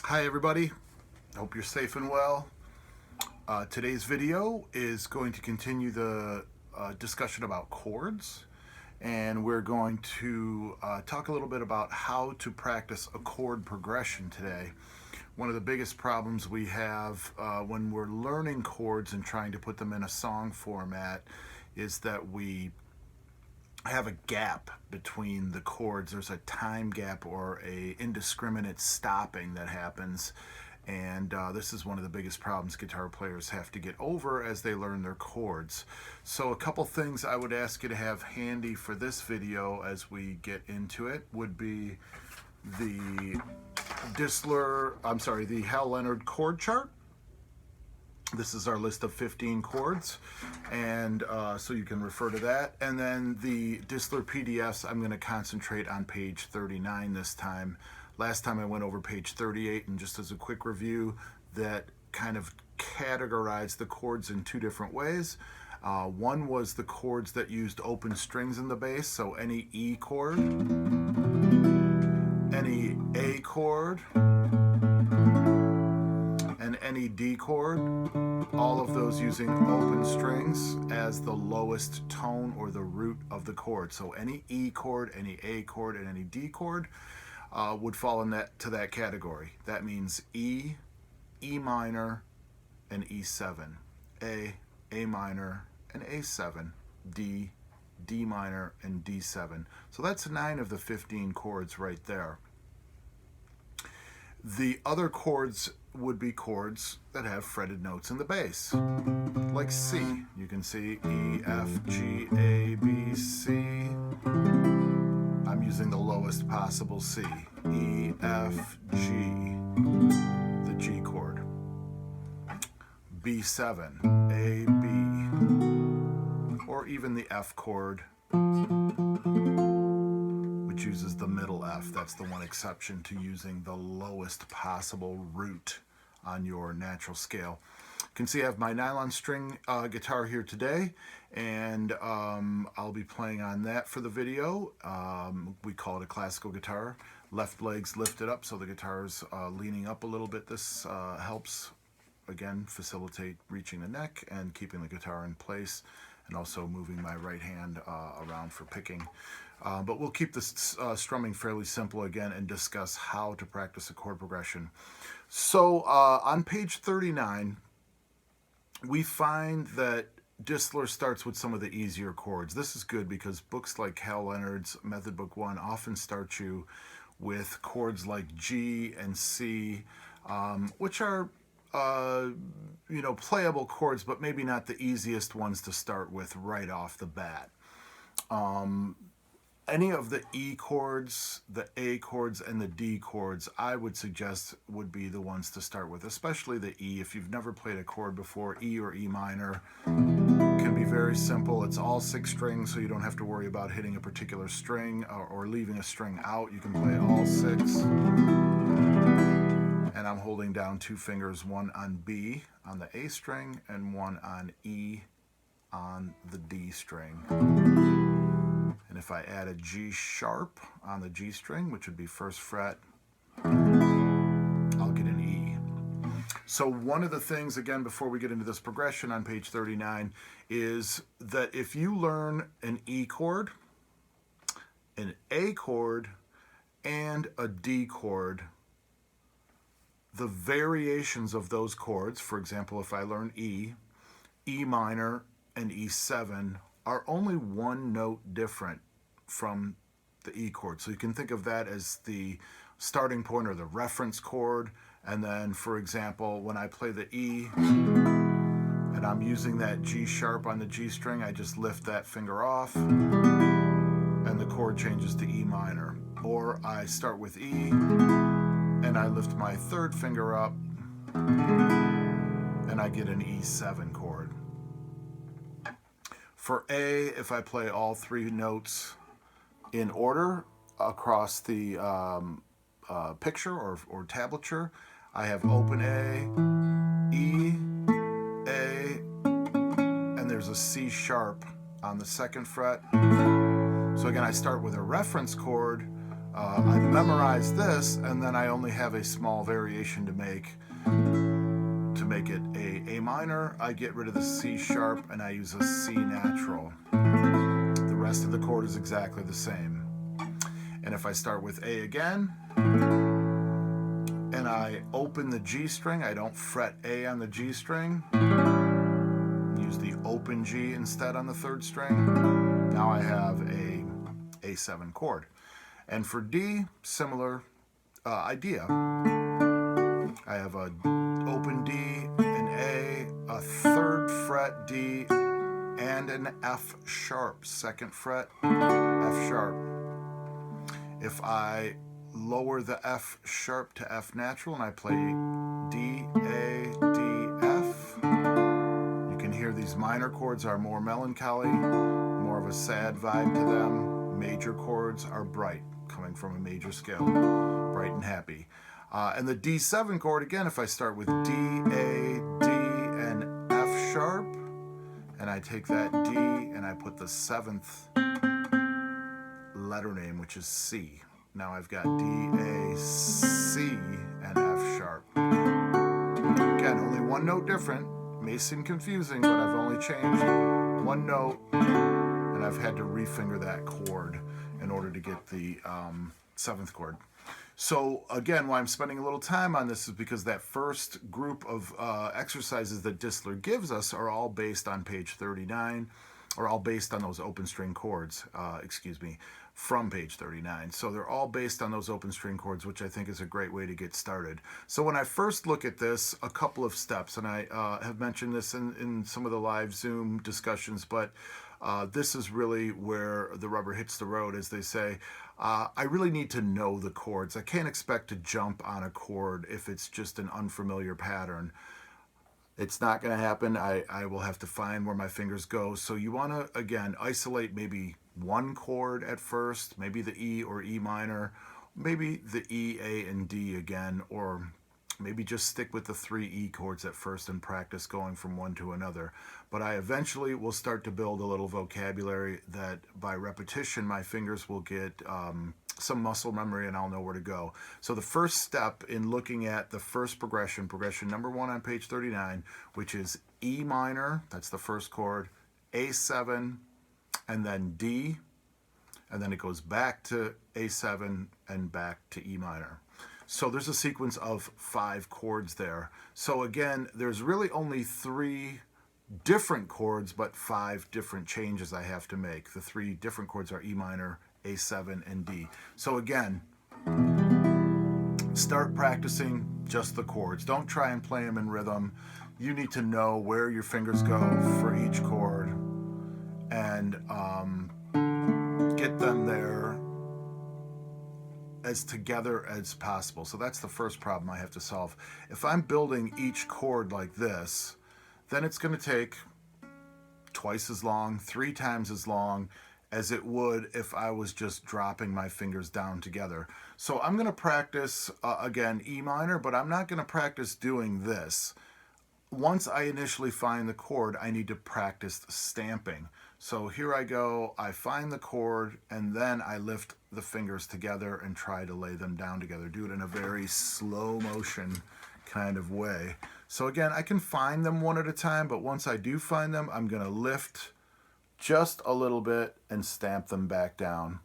Hi everybody, hope you're safe and well. Today's video is going to continue the discussion about chords, and we're going to talk a little bit about how to practice a chord progression today. One of the biggest problems we have when we're learning chords and trying to put them in a song format is that we have a gap between the chords. There's a time gap or a indiscriminate stopping that happens, and this is one of the biggest problems guitar players have to get over as they learn their chords. So a couple things I would ask you to have handy for this video as we get into it would be the the Hal Leonard chord chart. This is our list of 15 chords, and so you can refer to that. And then the Distler PDFs, I'm going to concentrate on page 39 this time. Last time I went over page 38, and just as a quick review, that kind of categorized the chords in two different ways. One was the chords that used open strings in the bass, so any E chord, any A chord, and any D chord, all of those using open strings as the lowest tone or the root of the chord. So any E chord, any A chord, and any D chord would fall in that category. That means E, E minor, and E7, A minor, and A7, D, D minor, and D7. So that's 9 of the 15 chords right there. The other chords would be chords that have fretted notes in the bass, like C. You can see E, F, G, A, B, C. I'm using the lowest possible C. E, F, G, the G chord. B7, A, B, or even the F chord, which uses the middle F. That's the one exception to using the lowest possible root on your natural scale. You can see I have my nylon string guitar here today, and I'll be playing on that for the video. We call it a classical guitar. Left leg's lifted up, so the guitar's leaning up a little bit. This helps, again, facilitate reaching the neck and keeping the guitar in place, and also moving my right hand around for picking. But we'll keep this strumming fairly simple again and discuss how to practice a chord progression. So on page 39, we find that Distler starts with some of the easier chords. This is good because books like Hal Leonard's Method Book 1 often start you with chords like G and C, which are playable chords, but maybe not the easiest ones to start with right off the bat. Any of the E chords, the A chords, and the D chords, I would suggest would be the ones to start with, especially the E. If you've never played a chord before, E or E minor can be very simple. It's all 6 strings, so you don't have to worry about hitting a particular string or leaving a string out. You can play all 6. And I'm holding down 2 fingers, one on B on the A string and one on E on the D string. And if I add a G sharp on the G string, which would be 1st fret, I'll get an E. So one of the things, again, before we get into this progression on page 39, is that if you learn an E chord, an A chord, and a D chord, the variations of those chords, for example, if I learn E, E minor, and E7, are only one note different from the E chord. So you can think of that as the starting point or the reference chord. And then, for example, when I play the E and I'm using that G sharp on the G string, I just lift that finger off and the chord changes to E minor. Or I start with E and I lift my 3rd finger up and I get an E7 chord. For A, if I play all 3 notes in order across the picture or tablature, I have open A, E, A, and there's a C sharp on the 2nd fret. So again, I start with a reference chord, I memorize this, and then I only have a small variation to make. To make it A minor, I get rid of the C sharp and I use a C natural. The rest of the chord is exactly the same. And if I start with A again, and I open the G string, I don't fret A on the G string, use the open G instead on the third string, now I have a A7 chord. And for D, similar idea. I have a open D, an A 3rd fret D, and an F sharp, 2nd fret, F sharp. If I lower the F sharp to F natural and I play D, A, D, F, you can hear these minor chords are more melancholy, more of a sad vibe to them. Major chords are bright, coming from a major scale, bright and happy. And the D7 chord, again, if I start with D, A, D, and F sharp, and I take that D and I put the 7th letter name, which is C. Now I've got D, A, C, and F sharp. Again, only one note different. May seem confusing, but I've only changed one note, and I've had to refinger that chord in order to get the 7th chord. So again, why I'm spending a little time on this is because that first group of exercises that Distler gives us are all based on page 39, or all based on those open string chords, from page 39. So they're all based on those open string chords, which I think is a great way to get started. So when I first look at this, a couple of steps, and I have mentioned this in some of the live Zoom discussions, but this is really where the rubber hits the road, as they say. I really need to know the chords. I can't expect to jump on a chord if it's just an unfamiliar pattern. It's not going to happen. I will have to find where my fingers go. So you want to, again, isolate maybe one chord at first, maybe the E or E minor, maybe the E, A, and D again, or maybe just stick with the 3 E chords at first and practice going from one to another. But I eventually will start to build a little vocabulary that by repetition my fingers will get some muscle memory and I'll know where to go. So the first step in looking at the first progression number 1 on page 39, which is E minor, that's the first chord, A7, and then D, and then it goes back to A7 and back to E minor. So there's a sequence of 5 chords there. So again, there's really only 3 different chords, but 5 different changes I have to make. The 3 different chords are E minor, A7, and D. So again, start practicing just the chords. Don't try and play them in rhythm. You need to know where your fingers go for each chord and get them there as together as possible. So that's the first problem I have to solve. If I'm building each chord like this, then it's going to take twice as long, 3 times as long as it would if I was just dropping my fingers down together. So I'm going to practice, again, E minor, but I'm not going to practice doing this. Once I initially find the chord, I need to practice stamping. So here I go, I find the chord, and then I lift the fingers together and try to lay them down together. Do it in a very slow motion kind of way. So again, I can find them one at a time, but once I do find them, I'm going to lift just a little bit and stamp them back down.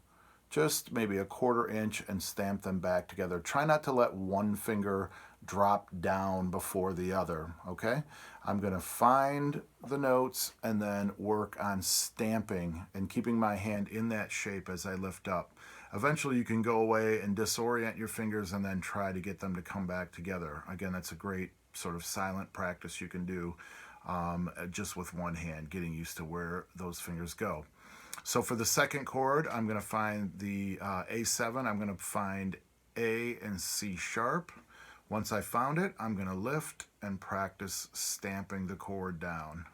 Just maybe a 1/4 inch and stamp them back together. Try not to let one finger drop down before the other, okay? I'm going to find the notes and then work on stamping and keeping my hand in that shape as I lift up. Eventually you can go away and disorient your fingers and then try to get them to come back together. Again, that's a great sort of silent practice you can do just with one hand, getting used to where those fingers go. So for the second chord, I'm going to find the A7. I'm going to find A and C sharp. Once I found it, I'm going to lift and practice stamping the chord down.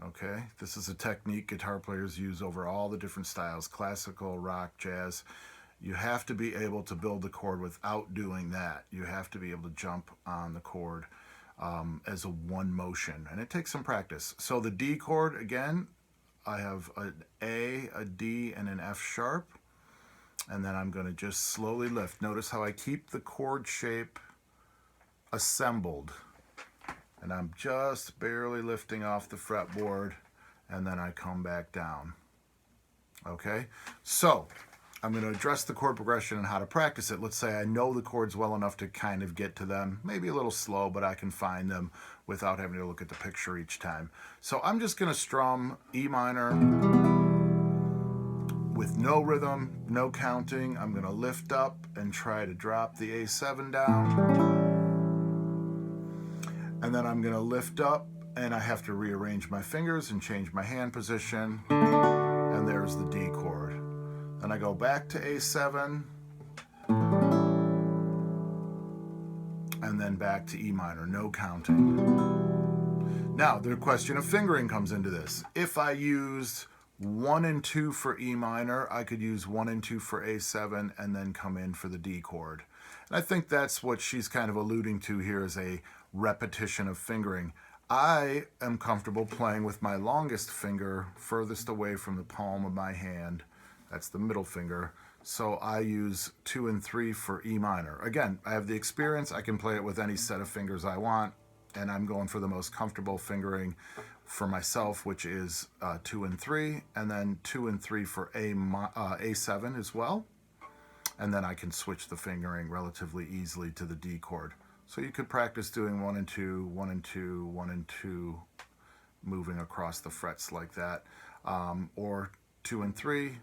Okay, this is a technique guitar players use over all the different styles, classical, rock, jazz. You have to be able to build the chord without doing that. You have to be able to jump on the chord as a one motion, and it takes some practice. So the D chord, again, I have an A, a D, and an F sharp. and then I'm going to just slowly lift. Notice how I keep the chord shape assembled, and I'm just barely lifting off the fretboard, and then I come back down. Okay, so I'm going to address the chord progression and how to practice it. Let's say I know the chords well enough to kind of get to them, maybe a little slow, but I can find them without having to look at the picture each time. So I'm just going to strum E minor with no rhythm, no counting. I'm going to lift up and try to drop the A7 down. And then I'm going to lift up, and I have to rearrange my fingers and change my hand position. And there's the D chord. Then I go back to A7, and then back to E minor, no counting. Now, the question of fingering comes into this. If I used 1 and 2 for E minor, I could use 1 and 2 for A7 and then come in for the D chord. And I think that's what she's kind of alluding to here, is a repetition of fingering. I am comfortable playing with my longest finger furthest away from the palm of my hand. That's the middle finger. So I use 2 and 3 for E minor. Again, I have the experience. I can play it with any set of fingers I want, and I'm going for the most comfortable fingering for myself, which is 2 and 3, and then 2 and 3 for A7 as well. And then I can switch the fingering relatively easily to the D chord. So you could practice doing 1 and 2, 1 and 2, 1 and 2, moving across the frets like that, or 2 and 3,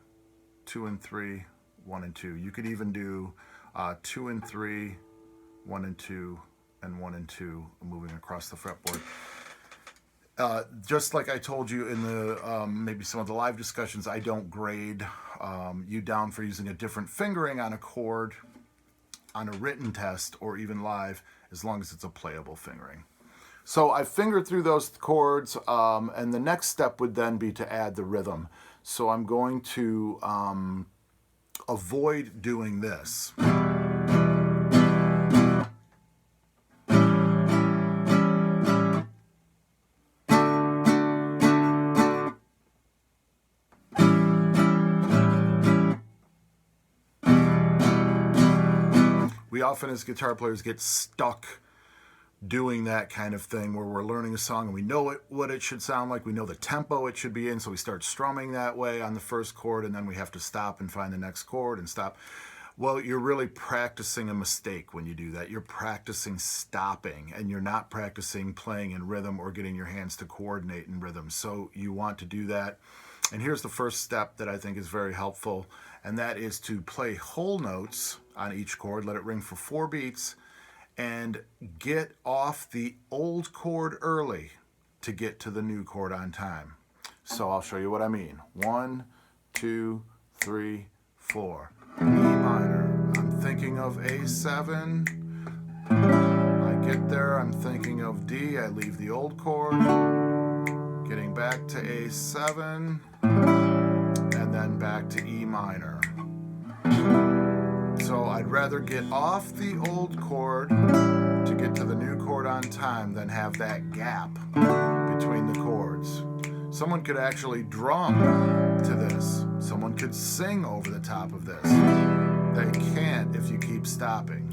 2 and 3, 1 and 2. You could even do 2 and 3, 1 and 2, and 1 and 2, moving across the fretboard. Just like I told you in the maybe some of the live discussions, I don't grade you down for using a different fingering on a chord on a written test or even live, as long as it's a playable fingering. So I fingered through those chords, and the next step would then be to add the rhythm. So I'm going to avoid doing this. We often as guitar players get stuck doing that kind of thing where we're learning a song and we know what it should sound like, we know the tempo it should be in, so we start strumming that way on the first chord, and then we have to stop and find the next chord and stop. Well, you're really practicing a mistake when you do that. You're practicing stopping, and you're not practicing playing in rhythm or getting your hands to coordinate in rhythm. So you want to do that. And here's the first step that I think is very helpful, and that is to play whole notes on each chord, let it ring for 4 beats, and get off the old chord early to get to the new chord on time. So I'll show you what I mean. 1, 2, 3, 4. E minor, I'm thinking of A7. I get there, I'm thinking of D, I leave the old chord, getting back to A7, and then back to E minor. So I'd rather get off the old chord to get to the new chord on time than have that gap between the chords. Someone could actually drum to this. Someone could sing over the top of this. They can't if you keep stopping.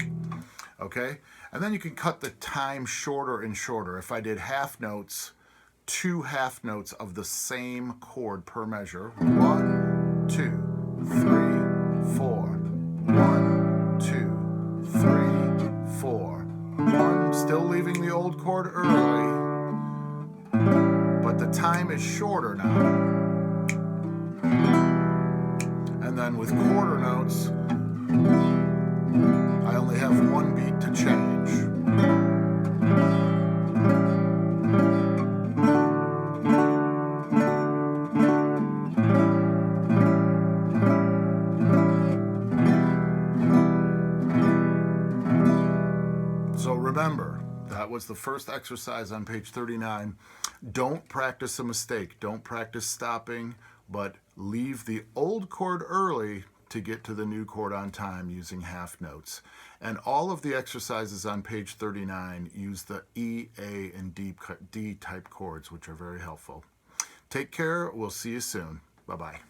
Okay? And then you can cut the time shorter and shorter. If I did half notes, 2 half notes of the same chord per measure. 1, 2, 3, 4. 1, 2, 3, 4. 1, still leaving the old chord early, but the time is shorter now. And then with quarter notes, I only have 1 beat to change. So remember, that was the first exercise on page 39. Don't practice a mistake. Don't practice stopping, but leave the old chord early to get to the new chord on time using half notes. And all of the exercises on page 39 use the E, A, and D type chords, which are very helpful. Take care. We'll see you soon. Bye-bye.